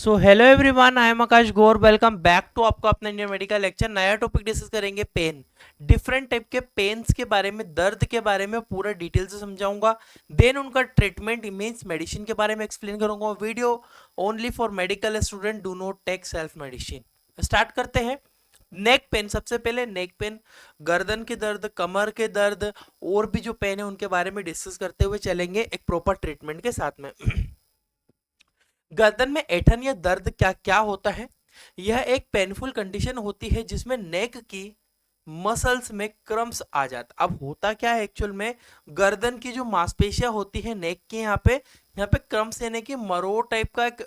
So hello everyone, I am Akash Gaur. Welcome back to आपका अपना Indian medical lecture. नया topic discuss करेंगे pain. Different type के pains के बारे में, दर्द के बारे में पूरा डिटेल से समझाऊंगा। देन उनका ट्रीटमेंट मींस मेडिसिन के बारे में एक्सप्लेन करूंगा। Video only for medical student, do not take self medicine. Start करते हैं। नेक पेन, सबसे पहले नेक पेन, गर्दन के दर्द, कमर के दर्द और भी जो पेन है उनके बारे में डिस्कस करते हुए चलेंगे एक प्रॉपर ट्रीटमेंट के साथ में। गर्दन में ऐंठन या दर्द क्या क्या होता है? यह एक पेनफुल कंडीशन होती है जिसमें नेक की मसल्स में क्रम्स आ जाता। अब होता क्या है एक्चुअल में, गर्दन की जो मांसपेशियां होती है नेक के यहाँ पे क्रम्स यानी कि मरोड़ टाइप का एक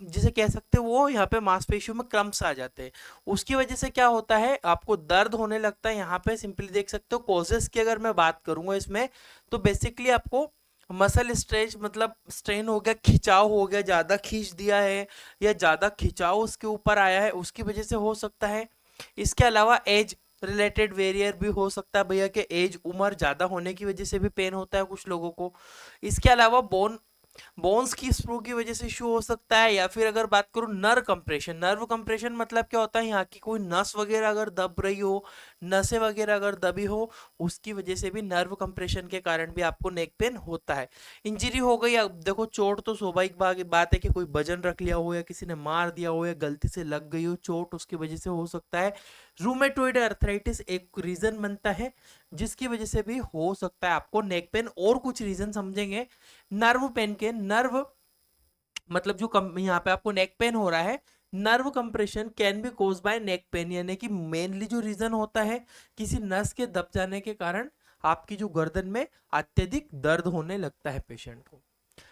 जिसे कह सकते हो, वो यहाँ पे मांसपेशियों में क्रम्स आ जाते हैं। उसकी वजह से क्या होता है, आपको दर्द होने लगता है। यहाँ पे सिंपली देख सकते हो कॉजेस की अगर मैं बात करूंगा इसमें, तो बेसिकली आपको मसल स्ट्रेच मतलब स्ट्रेन हो गया, खिंचाव हो गया, ज्यादा खींच दिया है या ज्यादा खिंचाव उसके ऊपर आया है, उसकी वजह से हो सकता है। इसके अलावा एज रिलेटेड वेरियर भी हो सकता है भैया, कि एज उम्र ज्यादा होने की वजह से भी पेन होता है कुछ लोगों को। इसके अलावा बोन्स की स्प्रू की वजह से इशू हो सकता है, या फिर अगर बात करूं नर्व कंप्रेशन मतलब क्या होता है, यहाँ की कोई नस वगैरह अगर दब रही हो, नसें वगैरह अगर दबी हो, उसकी वजह से भी नर्व कंप्रेशन के कारण भी आपको नेक पेन होता है। इंजरी हो गई, अब देखो चोट तो स्वाभाविक बात है कि कोई वजन रख लिया हो या किसी ने मार दिया हो या गलती से लग गई हो चोट, उसकी वजह से हो सकता है। रूमेटोइड अर्थराइटिस एक रीजन बनता है जिसकी वजह से भी हो सकता है आपको नेक पेन। और कुछ रीजन समझेंगे नर्व पेन के। नर्व मतलब जो यहाँ पे आपको नेक पेन हो रहा है, nerve compression can be cause by neck pain, यानी कि मेनली जो रीजन होता है किसी नस के दब जाने के कारण आपकी जो गर्दन में अत्यधिक दर्द होने लगता है पेशेंट को।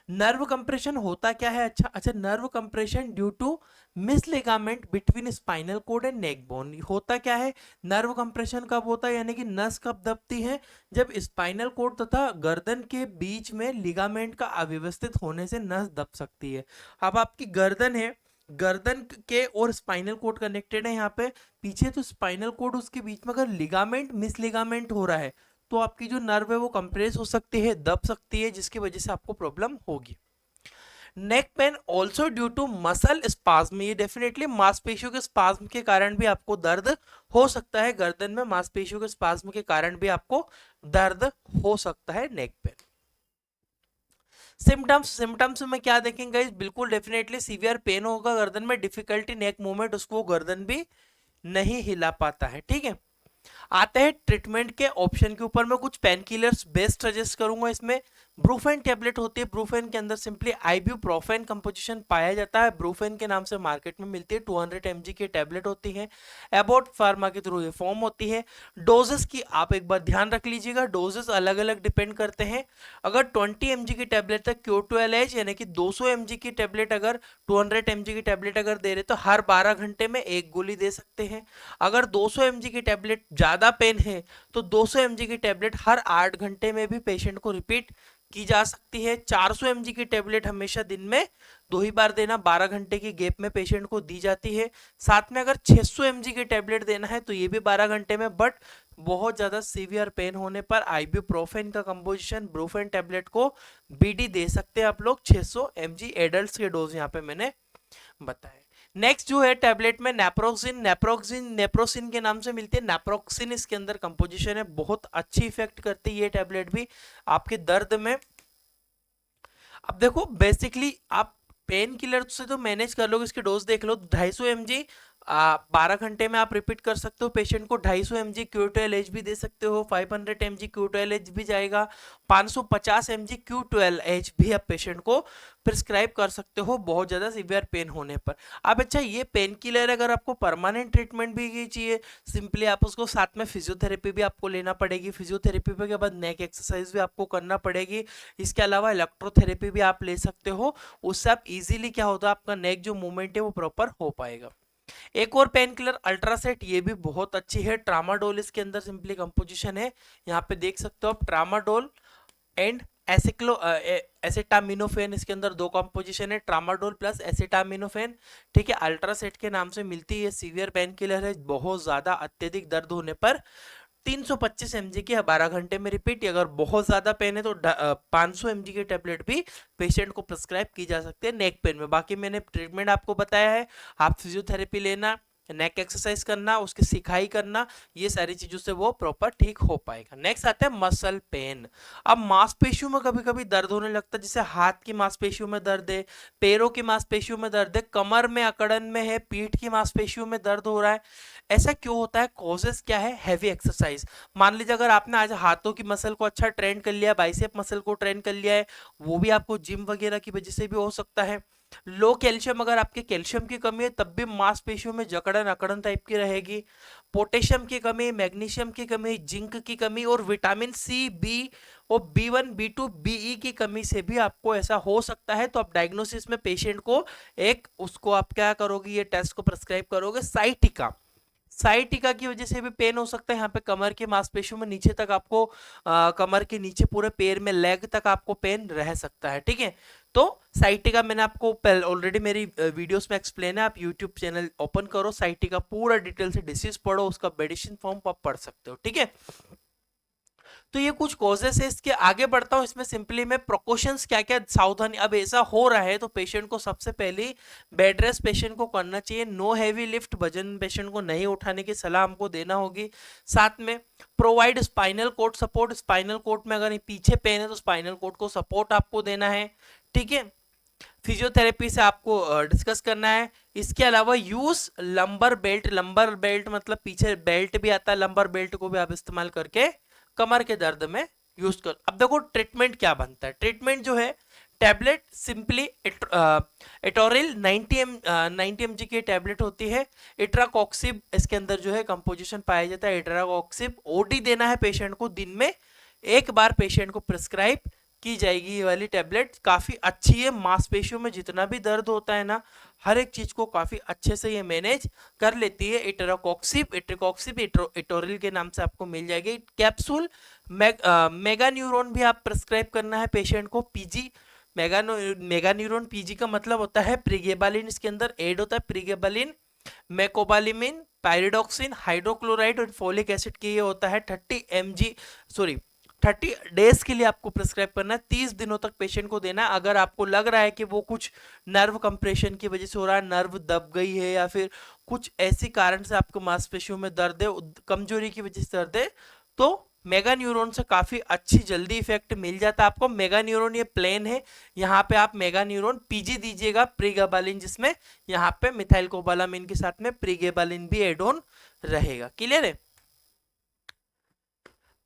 नर्व कंप्रेशन होता क्या है? अच्छा अच्छा, nerve compression due to miss ligament between spinal cord and neck bone. होता क्या है, नर्व कंप्रेशन कब होता है यानी कि नस कब दबती है? जब स्पाइनल कोड तथा गर्दन के बीच में लिगामेंट का अव्यवस्थित होने से नस दब सकती है। अब आपकी गर्दन है, गर्दन के और स्पाइनल कोड कनेक्टेड है यहाँ पे पीछे, तो स्पाइनल कोड उसके बीच में अगर लिगामेंट मिस लिगामेंट हो रहा है तो आपकी जो नर्व है वो कंप्रेस हो सकती है, दब सकती है, जिसकी वजह से आपको प्रॉब्लम होगी। Neck pain also due to muscle spasm, ये डेफिनेटली मांसपेशियों के स्पाज्म के कारण भी आपको दर्द हो सकता है। गर्दन में मांसपेशियों के स्पाज्म के कारण भी आपको दर्द हो सकता है नेक पेन। सिम्टम्स में क्या देखेंगे, बिल्कुल डेफिनेटली सीवियर पेन होगा गर्दन में, डिफिकल्टी नेक मूवमेंट, उसको गर्दन भी नहीं हिला पाता है। ठीक है, आते हैं ट्रीटमेंट के ऑप्शन के ऊपर। मैं कुछ पेन किलर्स बेस्ट सजेस्ट करूंगा इसमें। ब्रूफेन टेबलेट होती है, ब्रूफेन के अंदर सिंपली आइब्यूप्रोफेन कंपोजिशन पाया जाता है, ब्रूफेन के नाम से मार्केट में मिलती है। 200 mg की टेबलेट होती है, एबॉट फार्मा के थ्रू ये फॉर्म होती है। डोजेस की आप एक बार ध्यान रख लीजिएगा, डोजेस अलग अलग डिपेंड करते हैं। अगर 20 mg की टेबलेट है Q12H यानी कि 200 mg की टेबलेट, अगर 200 mg की टेबलेट अगर दे रहे तो हर 12 घंटे में एक गोली दे सकते हैं। अगर 200 mg की टेबलेट ज्यादा पेन है तो 200 mg की टेबलेट हर 8 घंटे में भी पेशेंट को रिपीट की जा सकती है। 400 mg की टेबलेट हमेशा दिन में 2 ही बार देना, 12 घंटे की गैप में पेशेंट को दी जाती है। साथ में अगर 600 mg की टेबलेट देना है तो ये भी 12 घंटे में, बट बहुत ज्यादा सीवियर पेन होने पर आइब्यूप्रोफेन का कंपोजिशन ब्रूफेन टेबलेट को बीडी दे सकते हैं आप लोग। 600 mg एडल्ट के डोज यहाँ पे मैंने बताया। नेक्स्ट जो है टेबलेट में नेप्रोक्सिन के नाम से मिलती है। नेप्रोक्सिन इसके अंदर कंपोजिशन है, बहुत अच्छी इफेक्ट करती है ये टेबलेट भी आपके दर्द में। अब देखो बेसिकली आप पेन किलर से तो मैनेज कर लोगे, इसके डोज देख लो। 250 mg 12 घंटे में आप रिपीट कर सकते हो पेशेंट को। 250 mg Q12H भी दे सकते हो, 500 mg Q12H भी जाएगा, 550 mg Q12H भी आप पेशेंट को प्रिस्क्राइब कर सकते हो बहुत ज़्यादा सीवियर पेन होने पर। अब अच्छा, ये पेन किलर अगर आपको परमानेंट ट्रीटमेंट भी चाहिए, सिंपली आप उसको साथ में फिजियोथेरेपी भी आपको लेना पड़ेगी। फिजियोथेरेपी के बाद नेक एक्सरसाइज भी आपको करना पड़ेगी। इसके अलावा इलेक्ट्रोथेरेपी भी आप ले सकते हो, उससे आप इजीली क्या होता है आपका नेक जो मूवमेंट है वो प्रॉपर हो पाएगा। एक और पेन किलर अल्ट्रासेट, ये भी बहुत अच्छी है। ट्रामाडोल इसके अंदर सिंपली कंपोजिशन है, यहाँ पे देख सकते हो आप, ट्रामाडोल एंड एसिटामिनोफेन, इसके अंदर दो कंपोजिशन है, ट्रामाडोल प्लस एसिटामिनोफेन। ठीक है, अल्ट्रासेट के नाम से मिलती है, सीवियर पेन किलर है, बहुत ज्यादा अत्यधिक दर्द होने पर 325 mg की 12 घंटे में रिपीट। अगर बहुत ज्यादा पेन है तो 500 mg की टेबलेट भी पेशेंट को प्रिस्क्राइब की जा सकती है नेक पेन में। बाकी मैंने ट्रीटमेंट आपको बताया है, आप फिजियोथेरेपी लेना, नेक एक्सरसाइज करना, उसकी सिखाई करना, ये सारी चीजों से वो प्रॉपर ठीक हो पाएगा। नेक्स्ट आता है मसल पेन। अब मांसपेशियों में कभी कभी दर्द होने लगता है, जैसे हाथ की मांसपेशियों में दर्द है, पैरों की मांसपेशियों में दर्द है, कमर में अकड़न में है, पीठ की मांसपेशियों में दर्द हो रहा है। ऐसा क्यों होता है? कॉजेस क्या है? Heavy exercise. मान लीजिए अगर आपने आज हाथों की मसल को अच्छा ट्रेन कर लिया, बाइसेप मसल को ट्रेन कर लिया है, वो भी आपको जिम वगैरह की वजह से भी हो सकता है। लो कैल्शियम, अगर आपके कैल्शियम की कमी है तब भी मांसपेशियों में जकड़न अकड़न टाइप की रहेगी। पोटेशियम की कमी, मैग्नीशियम की कमी, जिंक की कमी और विटामिन सी, बी और B1, B2, BE की कमी से भी आपको ऐसा हो सकता है। तो आप डायग्नोसिस में पेशेंट को एक उसको आप क्या करोगे, ये टेस्ट को प्रेस्क्राइब करोगे साइटिका। साइटिका की वजह से भी पेन हो सकता है। यहाँ पे कमर की मांसपेशियों में नीचे तक आपको कमर के नीचे पूरे पैर में लेग तक आपको पेन रह सकता है। ठीक है, तो साइटिका मैंने आपको ऑलरेडी मेरी वीडियोस में एक्सप्लेन है, आप यूट्यूब चैनल ओपन करो, साइटिका पूरा डिटेल से डिसीज पढ़ो, उसका मेडिसिन फॉर्म आप पढ़ सकते हो। ठीक है, तो ये कुछ कॉजेस है। इसके आगे बढ़ता हूँ, इसमें सिंपली मैं प्रिकॉशंस क्या क्या सावधानी, अब ऐसा हो रहा है तो पेशेंट को सबसे पहले बेड रेस्ट पेशेंट को करना चाहिए। नो हैवी लिफ्ट, वजन पेशेंट को नहीं उठाने की सलाह हमको देना होगी। साथ में provide spinal cord support, spinal cord में अगर पीछे पेन है तो स्पाइनल कोड को सपोर्ट आपको देना है। ठीक है, फिजियोथेरेपी से आपको डिस्कस करना है। इसके अलावा use lumbar belt, lumbar belt मतलब पीछे बेल्ट भी आता है, लंबर बेल्ट को भी आप इस्तेमाल करके कमर के दर्द में यूज कर। अब देखो ट्रीटमेंट क्या बनता है। ट्रीटमेंट जो है, टैबलेट सिंपली एटोरिल 90 mg की टैबलेट होती है। इट्राकॉक्सिब इसके अंदर जो है कंपोजिशन पाया जाता है। इट्राकॉक्सिब ओडी देना है पेशेंट को, दिन में एक बार पेशेंट को प्रिस्क्राइब की जाएगी। ये वाली टैबलेट काफी अच्छी है, मांसपेशियों में जितना भी दर्द होता है ना, हर एक चीज को काफी अच्छे से ये मैनेज कर लेती है। इट्राकॉक्सिब इटोरिल के नाम से आपको मिल जाएगी कैप्सूल। मेगा न्यूरोन भी आप प्रिस्क्राइब करना है पेशेंट को, पीजी। मेगा न्यूरोन पीजी का मतलब होता है प्रीगेबालिन, इसके अंदर ऐड होता है प्रीगेबालिन, मेकोबालिमिन, पायरिडॉक्सिन, हाइड्रोक्लोराइड और फोलिक एसिड की ये होता है 30 डेज के लिए आपको प्रिस्क्राइब करना है। 30 दिनों तक पेशेंट को देना है। अगर आपको लग रहा है कि वो कुछ नर्व कंप्रेशन की वजह से हो रहा है, नर्व दब गई है या फिर कुछ ऐसी कारण से आपको मांसपेशियों में दर्द है, कमजोरी की वजह से दर्द है, तो मेगा न्यूरोन से काफी अच्छी जल्दी इफेक्ट मिल जाता है आपको। मेगा न्यूरोन ये प्लेन है, यहाँ पे आप मेगा न्यूरोन पीजी दीजिएगा, प्रीगेबालिन, जिसमें यहाँ पे मिथाइल कोबालामिन के साथ में प्रीगेबालिन भी एड ऑन रहेगा। क्लियर है?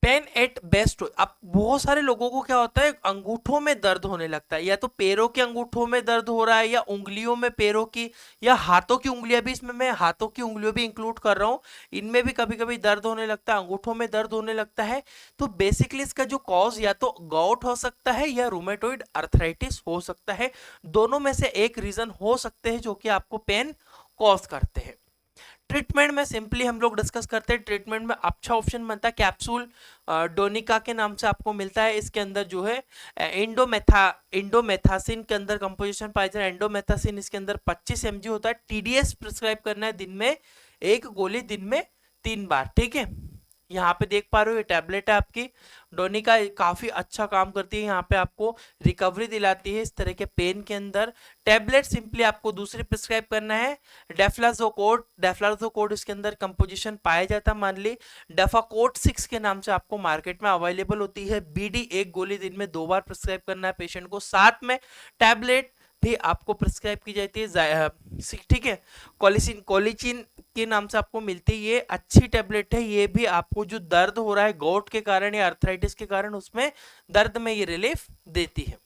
Pen at best. अब बहुत सारे लोगों को क्या होता है, अंगूठों में दर्द होने लगता है, या तो पैरों के अंगूठों में दर्द हो रहा है, या उंगलियों में पैरों की, या हाथों की उंगलियां भी, इसमें मैं हाथों की उंगलियों भी इंक्लूड कर रहा हूँ, इनमें भी कभी कभी दर्द होने लगता है, अंगूठों में दर्द होने लगता है। तो बेसिकली इसका जो कॉज या तो गॉट हो सकता है या रूमेटोइड अर्थराइटिस हो सकता है। दोनों में से एक रीजन हो सकते हैं जो कि आपको पेन कॉज करते हैं। ट्रीटमेंट में सिंपली हम लोग डिस्कस करते हैं। ट्रीटमेंट में अच्छा ऑप्शन बनता है कैप्सूल, डोनिका के नाम से आपको मिलता है। इसके अंदर जो है इंडोमेथासिन के अंदर कंपोजिशन पाया जाता है। इंडोमेथासिन इसके अंदर 25 mg होता है। टीडीएस प्रिस्क्राइब करना है, दिन में एक गोली, दिन में 3 बार। ठीक है, यहाँ पे देख पा रहे हो ये टैबलेट है आपकी डोनिका, काफी अच्छा काम करती है, यहाँ पे आपको रिकवरी दिलाती है इस तरह के पेन के अंदर। टैबलेट सिंपली आपको दूसरी प्रिस्क्राइब करना है, डेफ्लाजोकोड। डेफ्लाजोकोड इसके अंदर कंपोजिशन पाया जाता है, मान ली डेफाकोट 6 के नाम से आपको मार्केट में अवेलेबल होती है। बीडी एक गोली दिन में 2 बार प्रिस्क्राइब करना है पेशेंट को। साथ में टैबलेट भी आपको प्रिस्क्राइब की जाती है, ठीक है, कोलिचिन के नाम से आपको मिलती है। ये अच्छी टैबलेट है, ये भी आपको जो दर्द हो रहा है गोट के कारण या अर्थराइटिस के कारण, उसमें दर्द में ये रिलीफ देती है।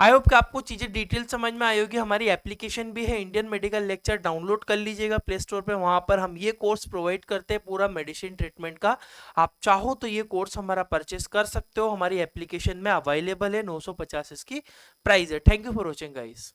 आई होप कि आपको चीजें डिटेल समझ में आई होगी। हमारी एप्लीकेशन भी है, इंडियन मेडिकल लेक्चर, डाउनलोड कर लीजिएगा प्ले स्टोर पे। वहां पर हम ये कोर्स प्रोवाइड करते हैं पूरा मेडिसिन ट्रीटमेंट का। आप चाहो तो ये कोर्स हमारा परचेस कर सकते हो, हमारी एप्लीकेशन में अवेलेबल है। 950 इसकी प्राइस है। Thank you for watching guys.